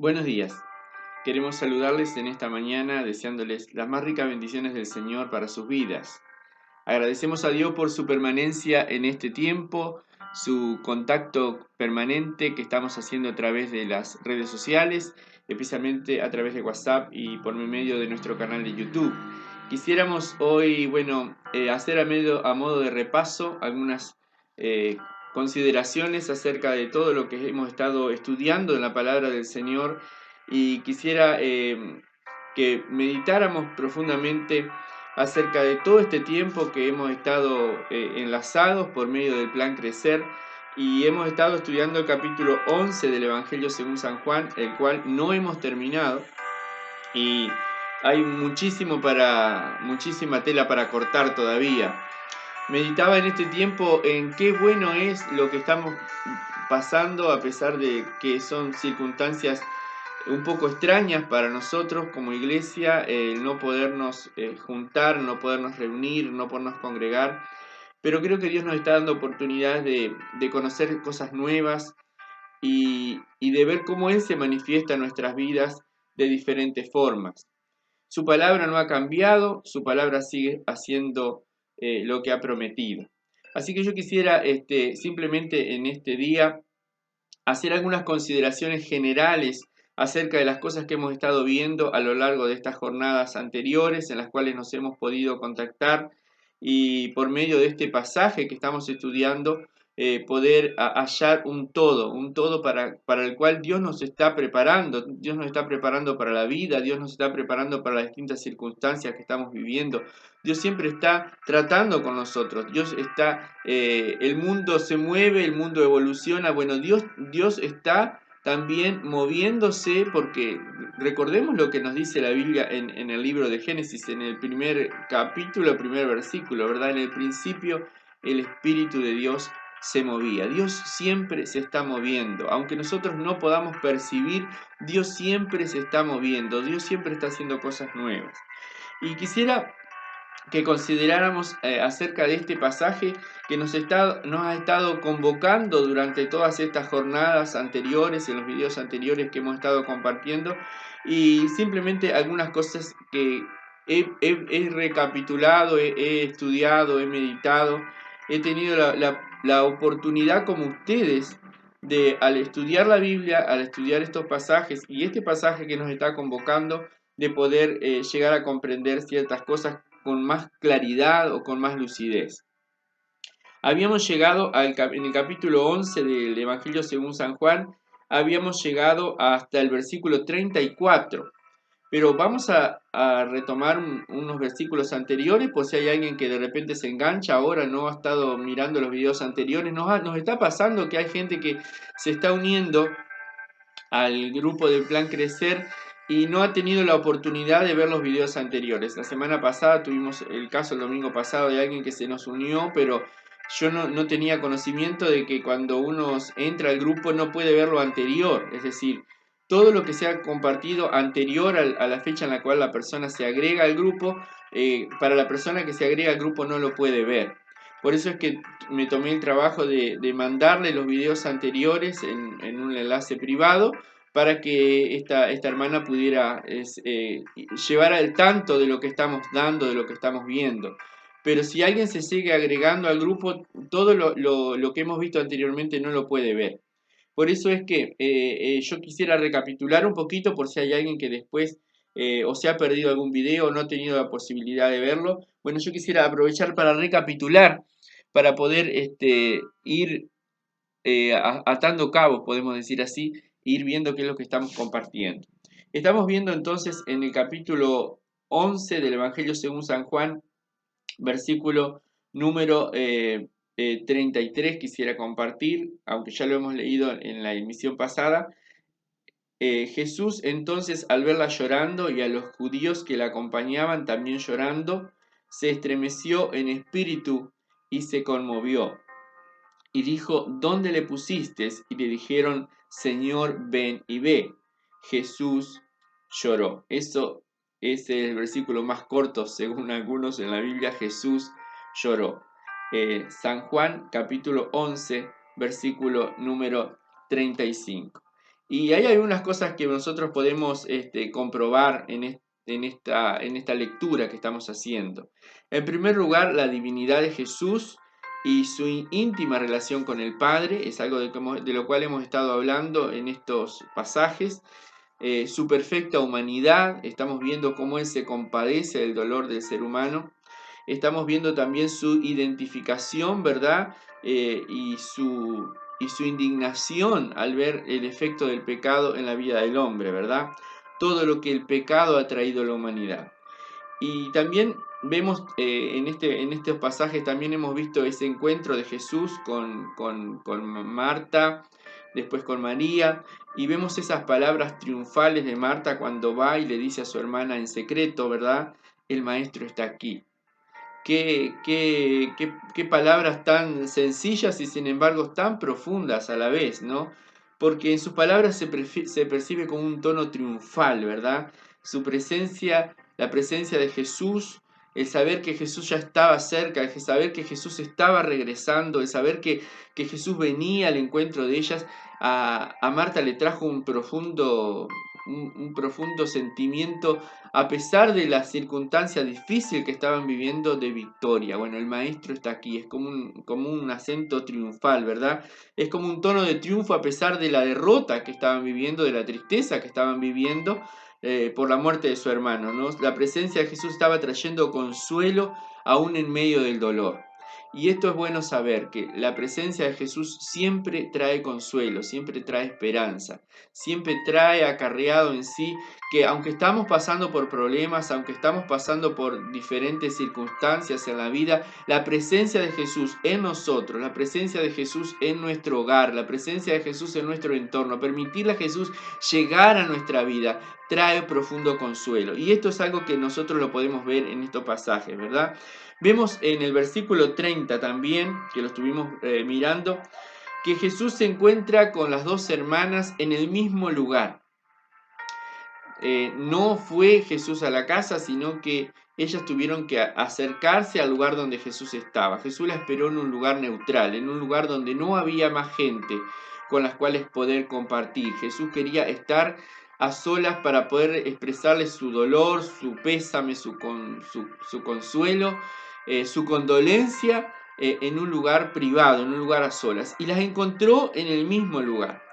Buenos días. Queremos saludarles en esta mañana deseándoles las más ricas bendiciones del Señor para sus vidas. Agradecemos a Dios por su permanencia en este tiempo, su contacto permanente que estamos haciendo a través de las redes sociales, especialmente a través de WhatsApp y por medio de nuestro canal de YouTube. Quisiéramos hoy, hacer a modo de repaso algunas eh, consideraciones acerca de todo lo que hemos estado estudiando en la palabra del Señor y quisiera que meditáramos profundamente acerca de todo este tiempo que hemos estado enlazados por medio del plan Crecer y hemos estado estudiando el capítulo 11 del Evangelio según San Juan, el cual no hemos terminado y hay muchísima tela para cortar todavía. Meditaba en este tiempo en qué bueno es lo que estamos pasando a pesar de que son circunstancias un poco extrañas para nosotros como iglesia, el no podernos juntar, no podernos reunir, no podernos congregar, pero creo que Dios nos está dando oportunidades de conocer cosas nuevas y de ver cómo Él se manifiesta en nuestras vidas de diferentes formas. Su palabra no ha cambiado, su palabra sigue haciendo lo que ha prometido. Así que yo quisiera simplemente en este día hacer algunas consideraciones generales acerca de las cosas que hemos estado viendo a lo largo de estas jornadas anteriores en las cuales nos hemos podido contactar y por medio de este pasaje que estamos estudiando poder hallar un todo para el cual Dios nos está preparando, Dios nos está preparando para la vida, Dios nos está preparando para las distintas circunstancias que estamos viviendo. Dios siempre está tratando con nosotros, el mundo se mueve, el mundo evoluciona, bueno, Dios está también moviéndose porque recordemos lo que nos dice la Biblia en el libro de Génesis, en el primer capítulo, primer versículo, ¿verdad? En el principio el Espíritu de Dios se movía. Dios siempre se está moviendo. Aunque nosotros no podamos percibir, Dios siempre se está moviendo. Dios siempre está haciendo cosas nuevas. Y quisiera que consideráramos acerca de este pasaje que nos ha estado convocando durante todas estas jornadas anteriores, en los videos anteriores que hemos estado compartiendo, y simplemente algunas cosas que he recapitulado, he estudiado, he meditado, he tenido la oportunidad como ustedes de al estudiar la Biblia, al estudiar estos pasajes y este pasaje que nos está convocando, de poder llegar a comprender ciertas cosas con más claridad o con más lucidez. Habíamos llegado en el capítulo 11 del Evangelio según San Juan, habíamos llegado hasta el versículo 34, pero vamos a retomar unos versículos anteriores por si hay alguien que de repente se engancha ahora, no ha estado mirando los videos anteriores. Nos está pasando que hay gente que se está uniendo al grupo del Plan Crecer y no ha tenido la oportunidad de ver los videos anteriores. La semana pasada tuvimos el caso el domingo pasado de alguien que se nos unió, pero yo no tenía conocimiento de que cuando uno entra al grupo no puede ver lo anterior, es decir, todo lo que se ha compartido anterior a la fecha en la cual la persona se agrega al grupo, para la persona que se agrega al grupo no lo puede ver. Por eso es que me tomé el trabajo de mandarle los videos anteriores en un enlace privado para que esta hermana pudiera llevar al tanto de lo que estamos dando, de lo que estamos viendo. Pero si alguien se sigue agregando al grupo, todo lo que hemos visto anteriormente no lo puede ver. Por eso es que yo quisiera recapitular un poquito por si hay alguien que después o se ha perdido algún video o no ha tenido la posibilidad de verlo. Bueno, yo quisiera aprovechar para recapitular, para poder ir atando cabos, podemos decir así, e ir viendo qué es lo que estamos compartiendo. Estamos viendo entonces en el capítulo 11 del Evangelio según San Juan, versículo número 33, quisiera compartir, aunque ya lo hemos leído en la emisión pasada. Jesús entonces, al verla llorando y a los judíos que la acompañaban también llorando, se estremeció en espíritu y se conmovió. Y dijo: ¿Dónde le pusiste? Y le dijeron: Señor, ven y ve. Jesús lloró. Eso es el versículo más corto, según algunos en la Biblia. Jesús lloró. San Juan, capítulo 11, versículo número 35. Y hay algunas cosas que nosotros podemos comprobar en esta lectura que estamos haciendo. En primer lugar, la divinidad de Jesús y su íntima relación con el Padre, es algo de lo cual hemos estado hablando en estos pasajes. Su perfecta humanidad, estamos viendo cómo Él se compadece del dolor del ser humano. Estamos viendo también su identificación, ¿verdad? Y su indignación al ver el efecto del pecado en la vida del hombre, ¿verdad? Todo lo que el pecado ha traído a la humanidad. Y también vemos en estos pasajes, también hemos visto ese encuentro de Jesús con Marta, después con María, y vemos esas palabras triunfales de Marta cuando va y le dice a su hermana en secreto, ¿verdad? El maestro está aquí. Qué palabras tan sencillas y sin embargo tan profundas a la vez, ¿no? Porque en sus palabras se percibe como un tono triunfal, ¿verdad? Su presencia, la presencia de Jesús, el saber que Jesús ya estaba cerca, el saber que Jesús estaba regresando, el saber que Jesús venía al encuentro de ellas, a Marta le trajo un profundo sentimiento a pesar de la circunstancia difícil que estaban viviendo de victoria. Bueno, el maestro está aquí, es como un acento triunfal, ¿verdad? Es como un tono de triunfo a pesar de la derrota que estaban viviendo, de la tristeza que estaban viviendo por la muerte de su hermano, ¿no? La presencia de Jesús estaba trayendo consuelo aún en medio del dolor. Y esto es bueno saber, que la presencia de Jesús siempre trae consuelo, siempre trae esperanza, siempre trae acarreado en sí que aunque estamos pasando por problemas, aunque estamos pasando por diferentes circunstancias en la vida, la presencia de Jesús en nosotros, la presencia de Jesús en nuestro hogar, la presencia de Jesús en nuestro entorno, permitirle a Jesús llegar a nuestra vida, trae profundo consuelo. Y esto es algo que nosotros lo podemos ver en estos pasajes, ¿verdad? Vemos en el versículo 30 también, que lo estuvimos mirando, que Jesús se encuentra con las dos hermanas en el mismo lugar. No fue Jesús a la casa, sino que ellas tuvieron que acercarse al lugar donde Jesús estaba. Jesús la esperó en un lugar neutral, en un lugar donde no había más gente con las cuales poder compartir. Jesús quería estar a solas para poder expresarle su dolor, su pésame, su consuelo, su condolencia en un lugar privado, en un lugar a solas. Y las encontró en el mismo lugar.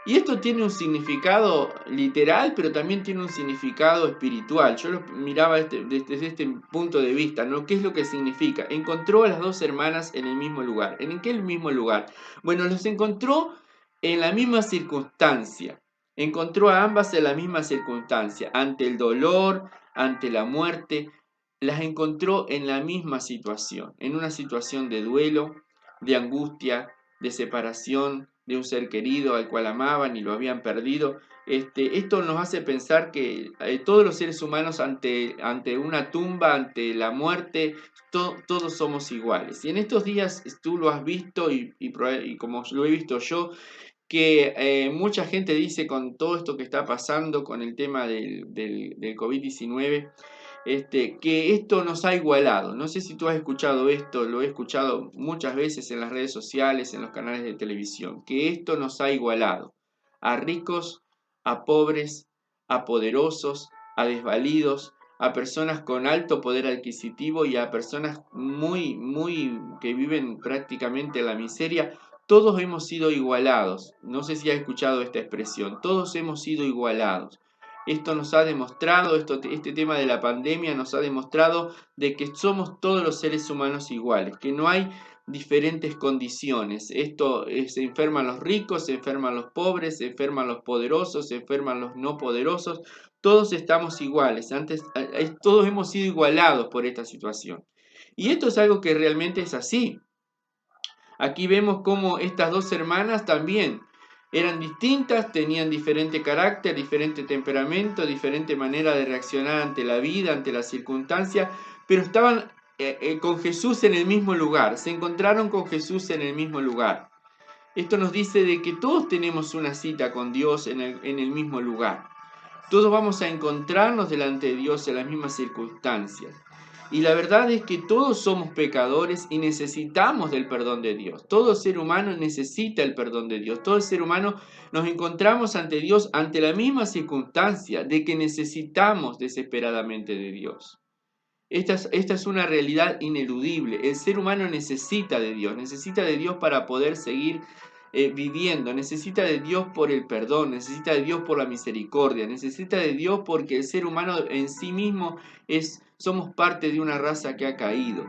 Y esto tiene un significado literal, pero también tiene un significado espiritual. Yo lo miraba desde este punto de vista, ¿no? ¿Qué es lo que significa? Encontró a las dos hermanas en el mismo lugar. ¿En qué mismo lugar? Bueno, los encontró en la misma circunstancia. Encontró a ambas en la misma circunstancia, ante el dolor, ante la muerte. Las encontró en la misma situación, en una situación de duelo, de angustia, de separación de un ser querido al cual amaban y lo habían perdido. Esto nos hace pensar que todos los seres humanos ante una tumba, ante la muerte, todos somos iguales. Y en estos días tú lo has visto y como lo he visto yo, que mucha gente dice con todo esto que está pasando con el tema del COVID-19, que esto nos ha igualado. No sé si tú has escuchado esto, lo he escuchado muchas veces en las redes sociales, en los canales de televisión, que esto nos ha igualado a ricos, a pobres, a poderosos, a desvalidos, a personas con alto poder adquisitivo y a personas que viven prácticamente en la miseria. Todos hemos sido igualados. No sé si has escuchado esta expresión. Todos hemos sido igualados. Esto nos ha demostrado, este tema de la pandemia nos ha demostrado de que somos todos los seres humanos iguales, que no hay diferentes condiciones. Se enferman los ricos, se enferman los pobres, se enferman los poderosos, se enferman los no poderosos. Todos estamos iguales. Todos hemos sido igualados por esta situación. Y esto es algo que realmente es así. Aquí vemos cómo estas dos hermanas también eran distintas, tenían diferente carácter, diferente temperamento, diferente manera de reaccionar ante la vida, ante las circunstancias, pero estaban con Jesús en el mismo lugar, se encontraron con Jesús en el mismo lugar. Esto nos dice de que todos tenemos una cita con Dios en el mismo lugar. Todos vamos a encontrarnos delante de Dios en las mismas circunstancias. Y la verdad es que todos somos pecadores y necesitamos del perdón de Dios. Todo ser humano necesita el perdón de Dios. Todo ser humano nos encontramos ante Dios ante la misma circunstancia de que necesitamos desesperadamente de Dios. Esta es una realidad ineludible. El ser humano necesita de Dios para poder seguir viviendo, necesita de Dios por el perdón, necesita de Dios por la misericordia, necesita de Dios porque el ser humano en sí mismo somos parte de una raza que ha caído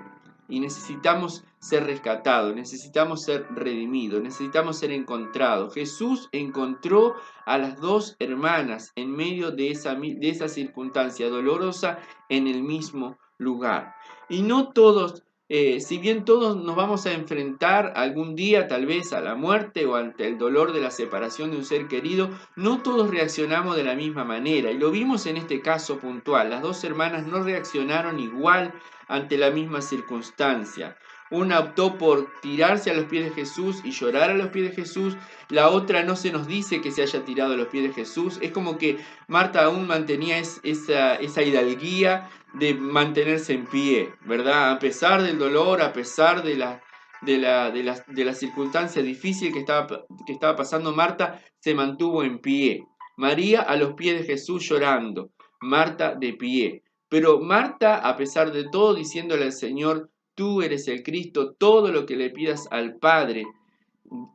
y necesitamos ser rescatados, necesitamos ser redimidos, necesitamos ser encontrados. Jesús encontró a las dos hermanas en medio de esa circunstancia dolorosa en el mismo lugar. Y no todos, si bien todos nos vamos a enfrentar algún día tal vez a la muerte o ante el dolor de la separación de un ser querido, no todos reaccionamos de la misma manera. Y lo vimos en este caso puntual. Las dos hermanas no reaccionaron igual ante la misma circunstancia. Una optó por tirarse a los pies de Jesús y llorar a los pies de Jesús. La otra no se nos dice que se haya tirado a los pies de Jesús. Es como que Marta aún mantenía esa hidalguía de mantenerse en pie, ¿verdad? A pesar del dolor, a pesar de la circunstancia difícil que estaba pasando Marta, se mantuvo en pie. María a los pies de Jesús llorando, Marta de pie. Pero Marta, a pesar de todo, diciéndole al Señor, tú eres el Cristo, todo lo que le pidas al Padre,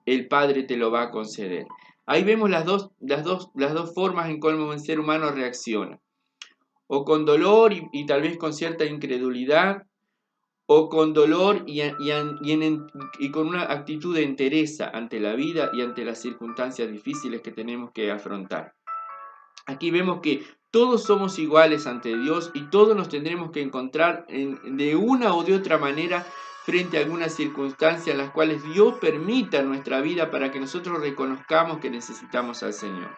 el Padre te lo va a conceder. Ahí vemos las dos formas en cómo el ser humano reacciona. O con dolor y tal vez con cierta incredulidad, o con dolor y con una actitud de entereza ante la vida y ante las circunstancias difíciles que tenemos que afrontar. Aquí vemos que todos somos iguales ante Dios y todos nos tendremos que encontrar de una o de otra manera frente a algunas circunstancias en las cuales Dios permita nuestra vida para que nosotros reconozcamos que necesitamos al Señor.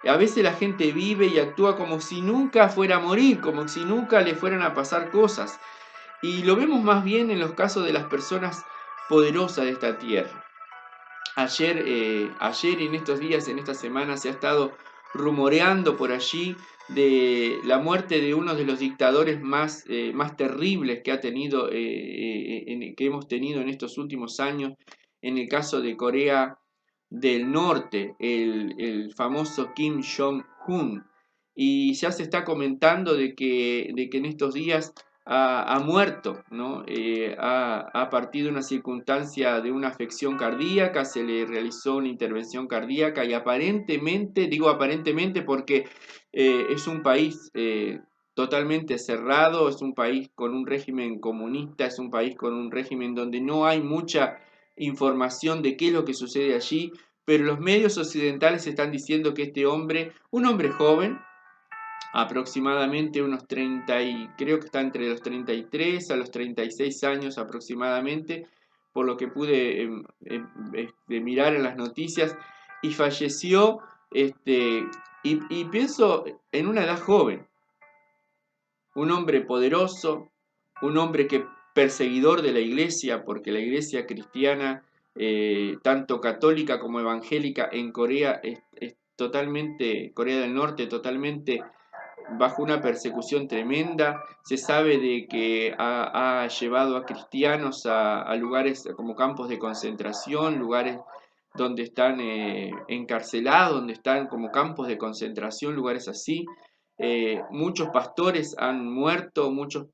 A veces la gente vive y actúa como si nunca fuera a morir, como si nunca le fueran a pasar cosas. Y lo vemos más bien en los casos de las personas poderosas de esta tierra. Ayer y en estos días, en esta semana, se ha estado rumoreando por allí de la muerte de uno de los dictadores más terribles que que hemos tenido en estos últimos años, en el caso de Corea del Norte, el famoso Kim Jong-un. Y ya se está comentando de que en estos días ha muerto, ¿no? Ha partido una circunstancia de una afección cardíaca, se le realizó una intervención cardíaca y aparentemente, digo aparentemente porque es un país totalmente cerrado, es un país con un régimen comunista, es un país con un régimen donde no hay mucha información de qué es lo que sucede allí, pero los medios occidentales están diciendo que este hombre, un hombre joven, aproximadamente unos 30 y creo que está entre los 33 a los 36 años aproximadamente, por lo que pude mirar en las noticias, y falleció, y pienso en una edad joven, un hombre poderoso, un hombre que perseguidor de la iglesia, porque la iglesia cristiana, tanto católica como evangélica en Corea, es totalmente, Corea del Norte, totalmente bajo una persecución tremenda. Se sabe de que ha llevado a cristianos a lugares como campos de concentración, lugares donde están encarcelados, donde están como campos de concentración, lugares así. Muchos pastores han muerto, muchos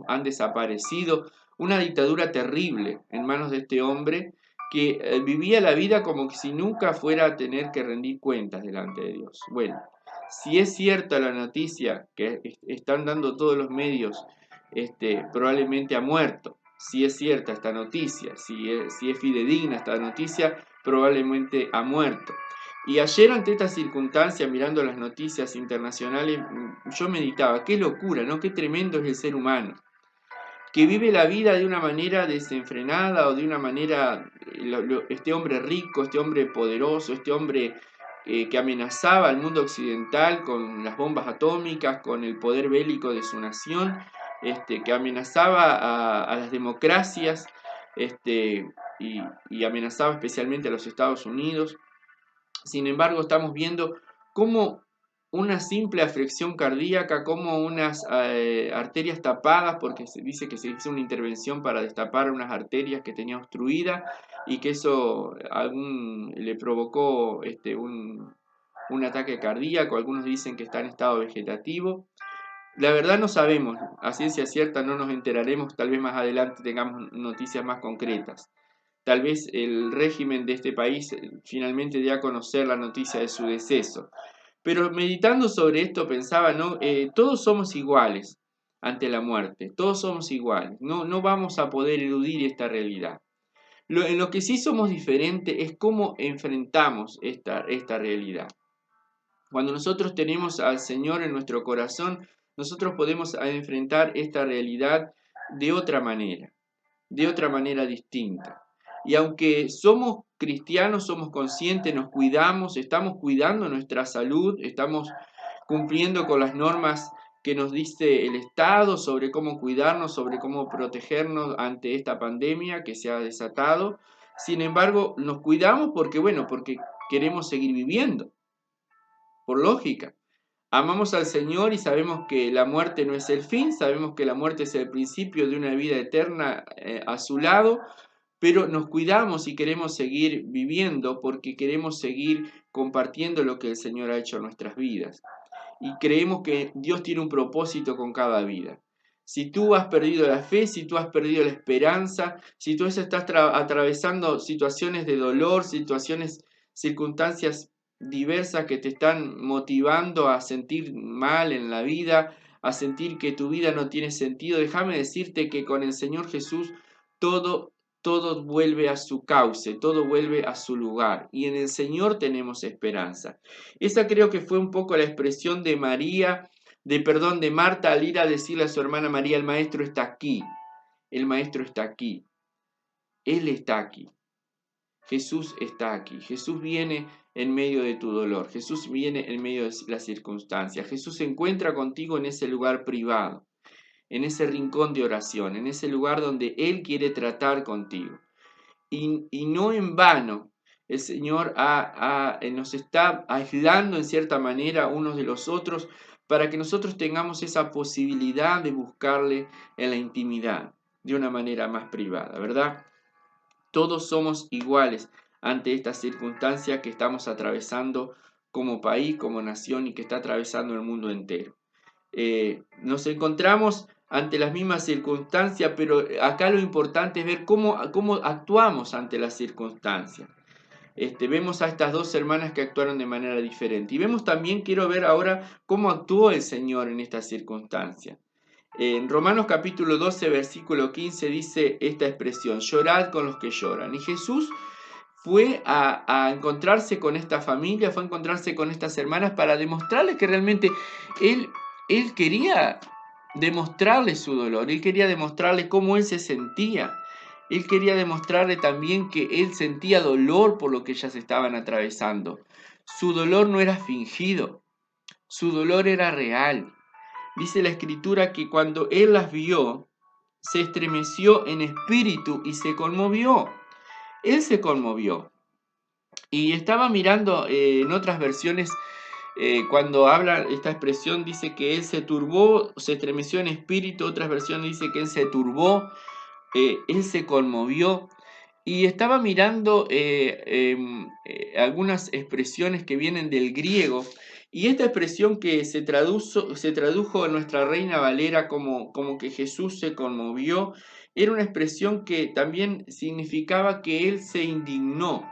han desaparecido. Una dictadura terrible en manos de este hombre que vivía la vida como si nunca fuera a tener que rendir cuentas delante de Dios. Bueno, si es cierta la noticia que están dando todos los medios, probablemente ha muerto. Si es cierta esta noticia, si es fidedigna esta noticia, probablemente ha muerto. Y ayer ante esta circunstancia, mirando las noticias internacionales, yo meditaba, qué locura, ¿no? Qué tremendo es el ser humano, que vive la vida de una manera desenfrenada o de una manera, este hombre rico, este hombre poderoso, este hombre que amenazaba al mundo occidental con las bombas atómicas, con el poder bélico de su nación, que amenazaba a las democracias, y amenazaba especialmente a los Estados Unidos. Sin embargo, estamos viendo cómo una simple afección cardíaca, como unas arterias tapadas, porque se dice que se hizo una intervención para destapar unas arterias que tenía obstruidas y que eso le provocó un ataque cardíaco. Algunos dicen que está en estado vegetativo. La verdad no sabemos, a ciencia cierta no nos enteraremos, tal vez más adelante tengamos noticias más concretas. Tal vez el régimen de este país finalmente dé a conocer la noticia de su deceso. Pero meditando sobre esto pensaba, ¿no? Todos somos iguales ante la muerte, todos somos iguales, no vamos a poder eludir esta realidad. En lo que sí somos diferentes es cómo enfrentamos esta realidad. Cuando nosotros tenemos al Señor en nuestro corazón, nosotros podemos enfrentar esta realidad de otra manera distinta. Y aunque somos cristianos, somos conscientes, nos cuidamos, estamos cuidando nuestra salud, estamos cumpliendo con las normas que nos dice el Estado sobre cómo cuidarnos, sobre cómo protegernos ante esta pandemia que se ha desatado. Sin embargo, nos cuidamos porque queremos seguir viviendo, por lógica. Amamos al Señor y sabemos que la muerte no es el fin, sabemos que la muerte es el principio de una vida eterna a su lado, pero nos cuidamos y queremos seguir viviendo porque queremos seguir compartiendo lo que el Señor ha hecho en nuestras vidas. Y creemos que Dios tiene un propósito con cada vida. Si tú has perdido la fe, si tú has perdido la esperanza, si tú estás atravesando situaciones de dolor, circunstancias diversas que te están motivando a sentir mal en la vida, a sentir que tu vida no tiene sentido, déjame decirte que con el Señor Jesús todo todo vuelve a su cauce, todo vuelve a su lugar. Y en el Señor tenemos esperanza. Esa creo que fue un poco la expresión de de Marta al ir a decirle a su hermana María, el Maestro está aquí, el Maestro está aquí, Él está aquí, Jesús está aquí, Jesús viene en medio de tu dolor, Jesús viene en medio de las circunstancias, Jesús se encuentra contigo en ese lugar privado, en ese rincón de oración, en ese lugar donde Él quiere tratar contigo. Y no en vano el Señor nos está aislando en cierta manera unos de los otros para que nosotros tengamos esa posibilidad de buscarle en la intimidad, de una manera más privada, ¿verdad? Todos somos iguales ante esta circunstancia que estamos atravesando como país, como nación y que está atravesando el mundo entero. Nos encontramos ante las mismas circunstancias, pero acá lo importante es ver cómo actuamos ante las circunstancias. Vemos a estas dos hermanas que actuaron de manera diferente. Y vemos también, quiero ver ahora cómo actuó el Señor en estas circunstancias. En Romanos capítulo 12, versículo 15 dice esta expresión, llorad con los que lloran. Y Jesús fue a encontrarse con esta familia, fue a encontrarse con estas hermanas para demostrarles que realmente Él, él quería demostrarles su dolor, Él quería demostrarles cómo Él se sentía. Él quería demostrarle también que Él sentía dolor por lo que ellas estaban atravesando. Su dolor no era fingido, su dolor era real. Dice la Escritura que cuando Él las vio, se estremeció en espíritu y se conmovió. Él se conmovió. Y estaba mirando en otras versiones, cuando habla esta expresión, dice que él se turbó, se estremeció en espíritu. Otras versiones dice que él se turbó, él se conmovió. Y estaba mirando algunas expresiones que vienen del griego. Y esta expresión que se tradujo en nuestra Reina Valera como que Jesús se conmovió, era una expresión que también significaba que él se indignó,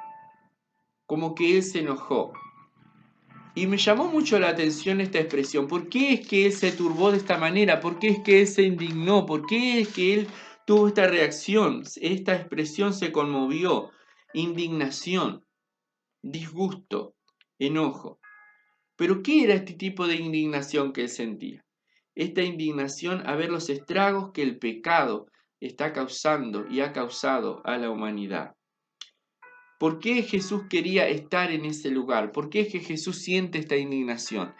como que él se enojó. Y me llamó mucho la atención esta expresión. ¿Por qué es que él se turbó de esta manera? ¿Por qué es que él se indignó? ¿Por qué es que él tuvo esta reacción? Esta expresión se conmovió. Indignación, disgusto, enojo. ¿Pero qué era este tipo de indignación que él sentía? Esta indignación a ver los estragos que el pecado está causando y ha causado a la humanidad. ¿Por qué Jesús quería estar en ese lugar? ¿Por qué es que Jesús siente esta indignación?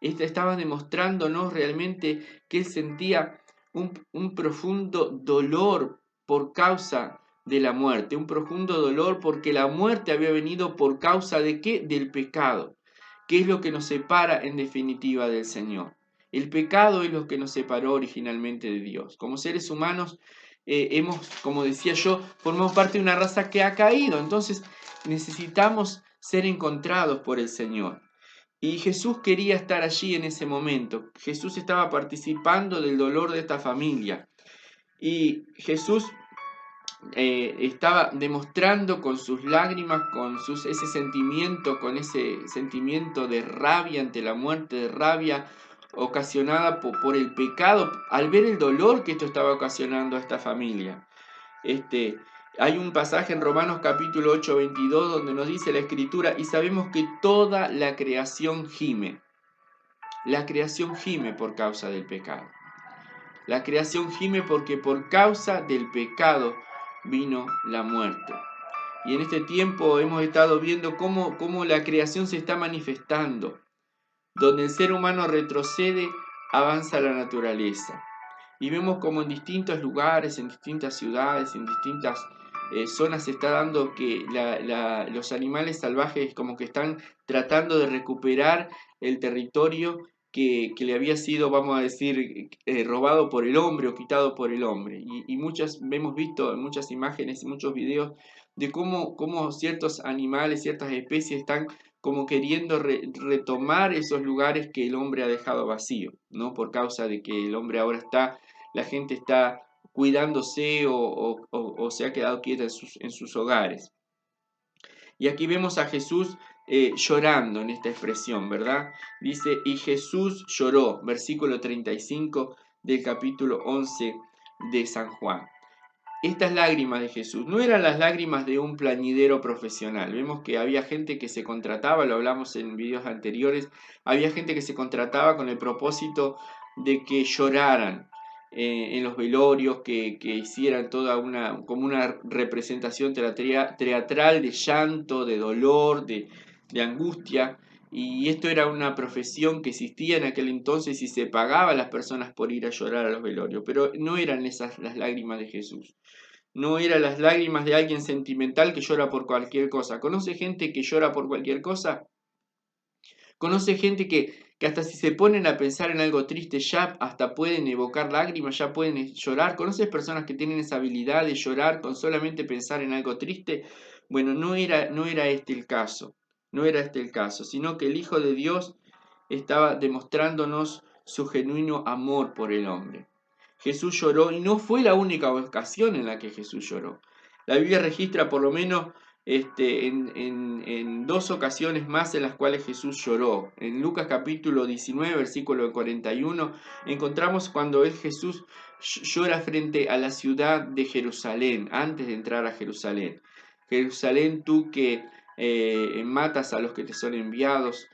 Estaba demostrándonos realmente que él sentía un profundo dolor por causa de la muerte, un profundo dolor porque la muerte había venido por causa de qué? Del pecado. ¿Qué es lo que nos separa en definitiva del Señor? El pecado es lo que nos separó originalmente de Dios. Como seres humanos como decía yo, formamos parte de una raza que ha caído. Entonces necesitamos ser encontrados por el Señor. Y Jesús quería estar allí en ese momento. Jesús estaba participando del dolor de esta familia. Y Jesús estaba demostrando con sus lágrimas, ese sentimiento, con ese sentimiento de rabia ante la muerte, de rabia ocasionada por el pecado, al ver el dolor que esto estaba ocasionando a esta familia. Hay un pasaje en Romanos capítulo 8, 22 donde nos dice la Escritura, y sabemos que toda la creación gime. La creación gime por causa del pecado. La creación gime porque por causa del pecado vino la muerte. Y en este tiempo hemos estado viendo cómo la creación se está manifestando. Donde el ser humano retrocede, avanza la naturaleza. Y vemos como en distintos lugares, en distintas ciudades, en distintas zonas se está dando que los animales salvajes como que están tratando de recuperar el territorio que le había sido, vamos a decir, robado por el hombre o quitado por el hombre. Y hemos visto en muchas imágenes y muchos videos de cómo ciertos animales, ciertas especies están como queriendo retomar esos lugares que el hombre ha dejado vacío, ¿no? Por causa de que el hombre ahora la gente está cuidándose o se ha quedado quieta en sus hogares. Y aquí vemos a Jesús llorando en esta expresión, ¿verdad? Dice, y Jesús lloró, versículo 35 del capítulo 11 de San Juan. Estas lágrimas de Jesús no eran las lágrimas de un plañidero profesional. Vemos que había gente que se contrataba, lo hablamos en videos anteriores, había gente que se contrataba con el propósito de que lloraran en los velorios, que hicieran como una representación teatral de llanto, de dolor, de angustia. Y esto era una profesión que existía en aquel entonces y se pagaba a las personas por ir a llorar a los velorios, pero no eran esas las lágrimas de Jesús. No eran las lágrimas de alguien sentimental que llora por cualquier cosa. ¿Conoce gente que llora por cualquier cosa? ¿Conoce gente que hasta si se ponen a pensar en algo triste ya hasta pueden evocar lágrimas, ya pueden llorar? ¿Conoces personas que tienen esa habilidad de llorar con solamente pensar en algo triste? Bueno, no era este el caso. No era este el caso, sino que el Hijo de Dios estaba demostrándonos su genuino amor por el hombre. Jesús lloró y no fue la única ocasión en la que Jesús lloró. La Biblia registra por lo menos en dos ocasiones más en las cuales Jesús lloró. En Lucas capítulo 19, versículo 41, encontramos cuando Jesús llora frente a la ciudad de Jerusalén, antes de entrar a Jerusalén. Jerusalén, tú que matas a los que te son enviados,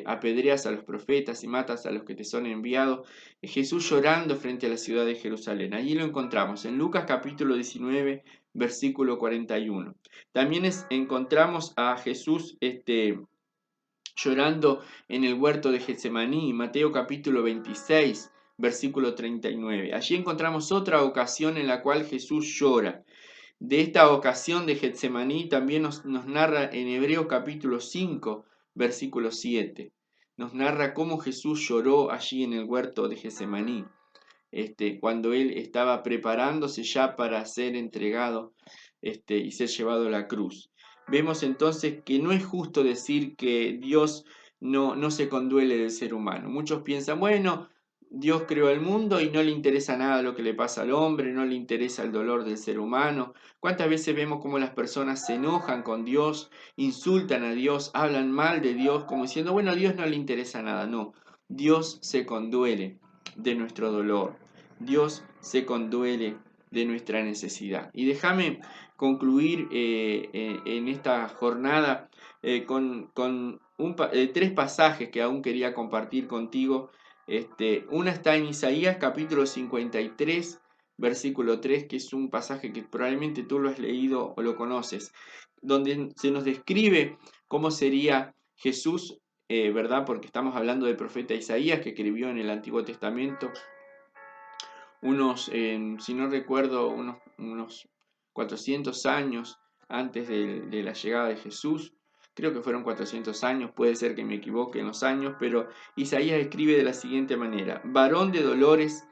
apedreas a los profetas y matas a los que te son enviados. Jesús llorando frente a la ciudad de Jerusalén. Allí lo encontramos en Lucas capítulo 19, versículo 41. También encontramos a Jesús llorando en el huerto de Getsemaní, Mateo capítulo 26, versículo 39. Allí encontramos otra ocasión en la cual Jesús llora. De esta ocasión de Getsemaní también nos narra en Hebreos capítulo 5, versículo 7. Nos narra cómo Jesús lloró allí en el huerto de Getsemaní, cuando él estaba preparándose ya para ser entregado y ser llevado a la cruz. Vemos entonces que no es justo decir que Dios no se conduele del ser humano. Muchos piensan, bueno, Dios creó el mundo y no le interesa nada lo que le pasa al hombre, no le interesa el dolor del ser humano. ¿Cuántas veces vemos cómo las personas se enojan con Dios, insultan a Dios, hablan mal de Dios, como diciendo, bueno, a Dios no le interesa nada? No, Dios se conduele de nuestro dolor. Dios se conduele de nuestra necesidad. Y déjame concluir en esta jornada con tres pasajes que aún quería compartir contigo. Una está en Isaías capítulo 53, versículo 3, que es un pasaje que probablemente tú lo has leído o lo conoces, donde se nos describe cómo sería Jesús, ¿verdad? Porque estamos hablando del profeta Isaías que escribió en el Antiguo Testamento si no recuerdo, unos 400 años antes de la llegada de Jesús. creo que fueron 400 años, puede ser que me equivoque en los años, pero Isaías escribe de la siguiente manera: varón de dolores,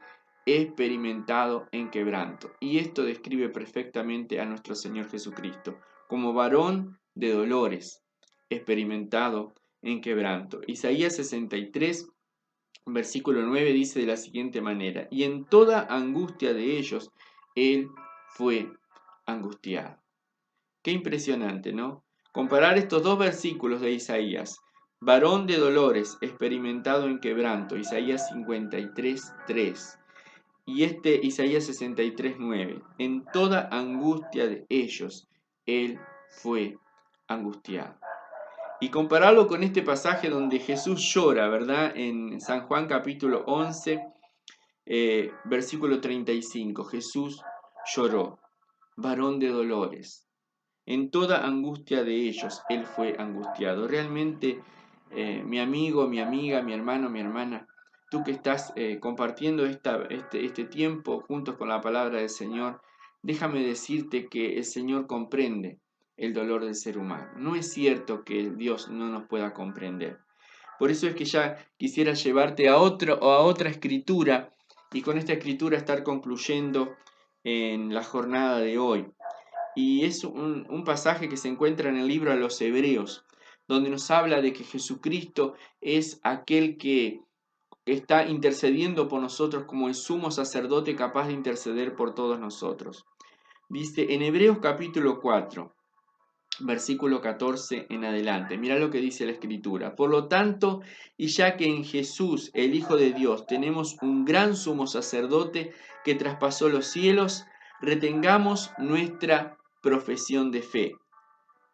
experimentado en quebranto. Y esto describe perfectamente a nuestro Señor Jesucristo, como varón de dolores, experimentado en quebranto. Isaías 63, versículo 9 dice de la siguiente manera: y en toda angustia de ellos, Él fue angustiado. Qué impresionante, ¿no? Comparar estos dos versículos de Isaías: varón de dolores, experimentado en quebranto, Isaías 53, 3, y este Isaías 63, 9. En toda angustia de ellos, Él fue angustiado. Y compararlo con este pasaje donde Jesús llora, ¿verdad? En San Juan capítulo 11, versículo 35. Jesús lloró, varón de dolores. En toda angustia de ellos, Él fue angustiado. Realmente, mi amigo, mi amiga, mi hermano, mi hermana, tú que estás compartiendo este tiempo juntos con la palabra del Señor, déjame decirte que el Señor comprende el dolor del ser humano. No es cierto que Dios no nos pueda comprender. Por eso es que ya quisiera llevarte a otra escritura, y con esta escritura estar concluyendo en la jornada de hoy. Y es un pasaje que se encuentra en el libro a los Hebreos, donde nos habla de que Jesucristo es aquel que está intercediendo por nosotros como el sumo sacerdote capaz de interceder por todos nosotros. Dice en Hebreos capítulo 4, versículo 14 en adelante. Mira lo que dice la Escritura. Por lo tanto, y ya que en Jesús, el Hijo de Dios, tenemos un gran sumo sacerdote que traspasó los cielos, retengamos nuestra profesión de fe.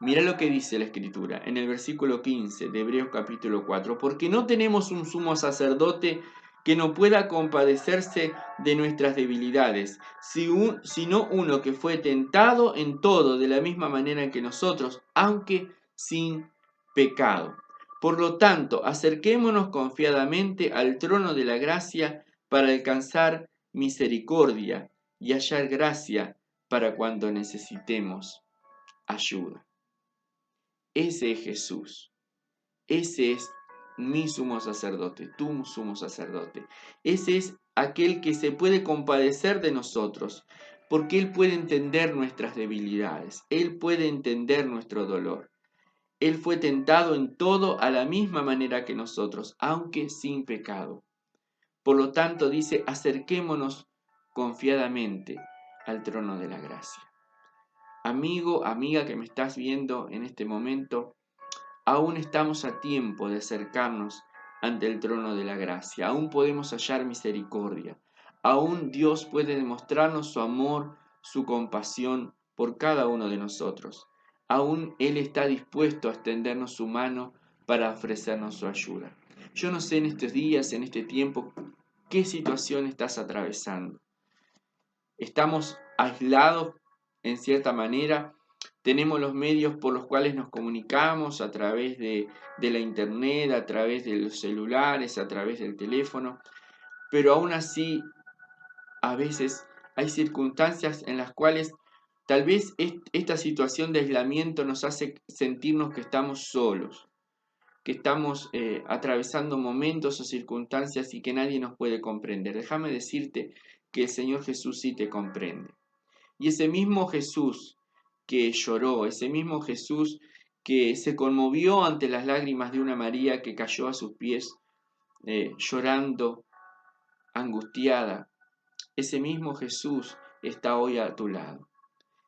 Mira lo que dice la Escritura en el versículo 15 de Hebreos capítulo 4. Porque no tenemos un sumo sacerdote que no pueda compadecerse de nuestras debilidades, sino uno que fue tentado en todo de la misma manera que nosotros, aunque sin pecado. Por lo tanto, acerquémonos confiadamente al trono de la gracia para alcanzar misericordia y hallar gracia para cuando necesitemos ayuda. Ese es Jesús. Ese es mi sumo sacerdote, tu sumo sacerdote. Ese es aquel que se puede compadecer de nosotros, porque Él puede entender nuestras debilidades, Él puede entender nuestro dolor. Él fue tentado en todo a la misma manera que nosotros, aunque sin pecado. Por lo tanto, dice, acerquémonos confiadamente al trono de la gracia. Amigo, amiga que me estás viendo en este momento, aún estamos a tiempo de acercarnos ante el trono de la gracia. Aún podemos hallar misericordia. Aún Dios puede demostrarnos su amor, su compasión por cada uno de nosotros. Aún Él está dispuesto a extendernos su mano para ofrecernos su ayuda. Yo no sé en estos días, en este tiempo, qué situación estás atravesando. Estamos aislados en cierta manera. Tenemos los medios por los cuales nos comunicamos a través de la internet, a través de los celulares, a través del teléfono, pero aún así a veces hay circunstancias en las cuales tal vez esta situación de aislamiento nos hace sentirnos que estamos solos, que estamos atravesando momentos o circunstancias y que nadie nos puede comprender. Déjame decirte que el Señor Jesús sí te comprende. Y ese mismo Jesús que lloró, ese mismo Jesús que se conmovió ante las lágrimas de una María que cayó a sus pies llorando, angustiada, ese mismo Jesús está hoy a tu lado.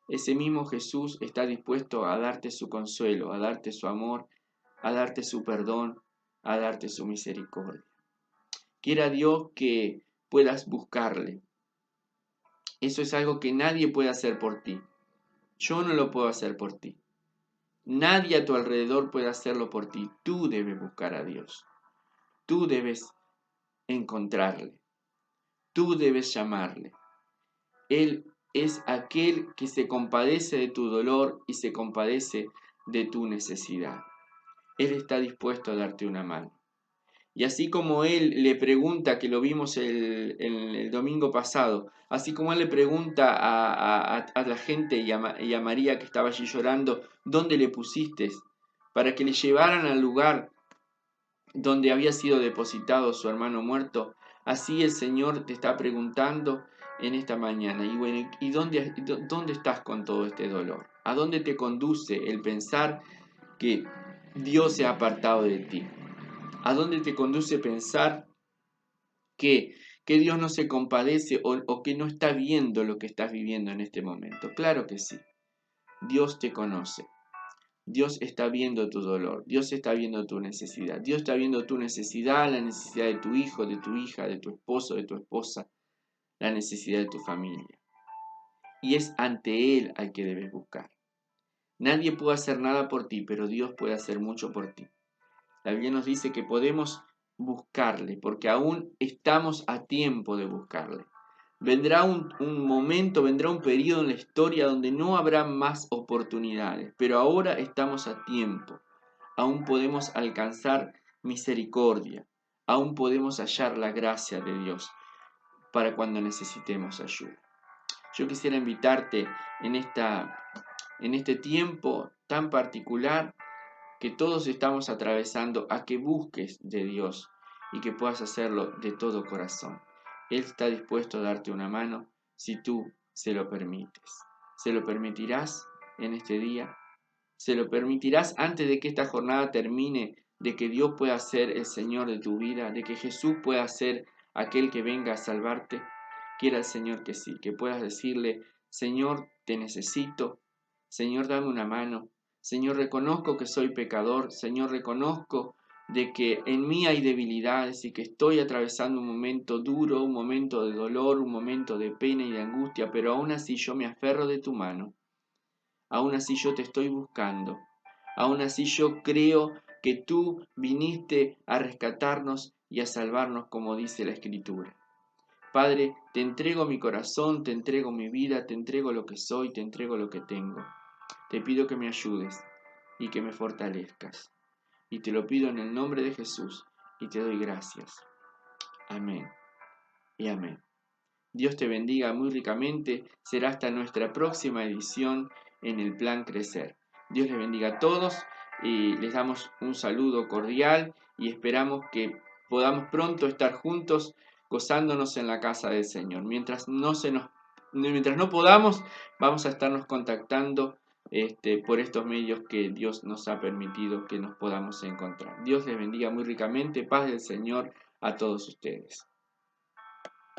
Ese mismo Jesús está dispuesto a darte su consuelo, a darte su amor, a darte su perdón, a darte su misericordia. Quiera Dios que puedas buscarle. Eso es algo que nadie puede hacer por ti. Yo no lo puedo hacer por ti. Nadie a tu alrededor puede hacerlo por ti. Tú debes buscar a Dios. Tú debes encontrarle. Tú debes llamarle. Él es aquel que se compadece de tu dolor y se compadece de tu necesidad. Él está dispuesto a darte una mano. Y así como Él le pregunta, que lo vimos el domingo pasado, así como Él le pregunta a la gente y a María que estaba allí llorando, ¿dónde le pusiste para que le llevaran al lugar donde había sido depositado su hermano muerto. Así el Señor te está preguntando en esta mañana, y bueno, ¿y dónde estás con todo este dolor? ¿A dónde te conduce el pensar que Dios se ha apartado de ti? ¿A dónde te conduce pensar que, que Dios no se compadece o que no está viendo lo que estás viviendo en este momento? Claro que sí, Dios te conoce. Dios está viendo tu dolor, Dios está viendo tu necesidad, Dios está viendo tu necesidad, la necesidad de tu hijo, de tu hija, de tu esposo, de tu esposa, la necesidad de tu familia. Y es ante Él al que debes buscar. Nadie puede hacer nada por ti, pero Dios puede hacer mucho por ti. La Biblia nos dice que podemos buscarle, porque aún estamos a tiempo de buscarle. Vendrá un momento, vendrá un periodo en la historia donde no habrá más oportunidades, pero ahora estamos a tiempo. Aún podemos alcanzar misericordia, aún podemos hallar la gracia de Dios para cuando necesitemos ayuda. Yo quisiera invitarte en este tiempo tan particular que todos estamos atravesando a que busques de Dios y que puedas hacerlo de todo corazón. Él está dispuesto a darte una mano si tú se lo permites. ¿Se lo permitirás en este día? ¿Se lo permitirás antes de que esta jornada termine, de que Dios pueda ser el Señor de tu vida, de que Jesús pueda ser aquel que venga a salvarte? Quiera el Señor que sí, que puedas decirle: Señor, te necesito, Señor, dame una mano, Señor, reconozco que soy pecador, Señor, reconozco de que en mí hay debilidades y que estoy atravesando un momento duro, un momento de dolor, un momento de pena y de angustia, pero aún así yo me aferro de tu mano. Aún así yo te estoy buscando. Aún así yo creo que tú viniste a rescatarnos y a salvarnos, como dice la Escritura. Padre, te entrego mi corazón, te entrego mi vida, te entrego lo que soy, te entrego lo que tengo. Te pido que me ayudes y que me fortalezcas. Y te lo pido en el nombre de Jesús y te doy gracias. Amén y amén. Dios te bendiga muy ricamente. Será hasta nuestra próxima edición en el Plan Crecer. Dios les bendiga a todos y les damos un saludo cordial y esperamos que podamos pronto estar juntos gozándonos en la casa del Señor. Mientras no podamos, vamos a estarnos contactando por estos medios que Dios nos ha permitido que nos podamos encontrar. Dios les bendiga muy ricamente. Paz del Señor a todos ustedes.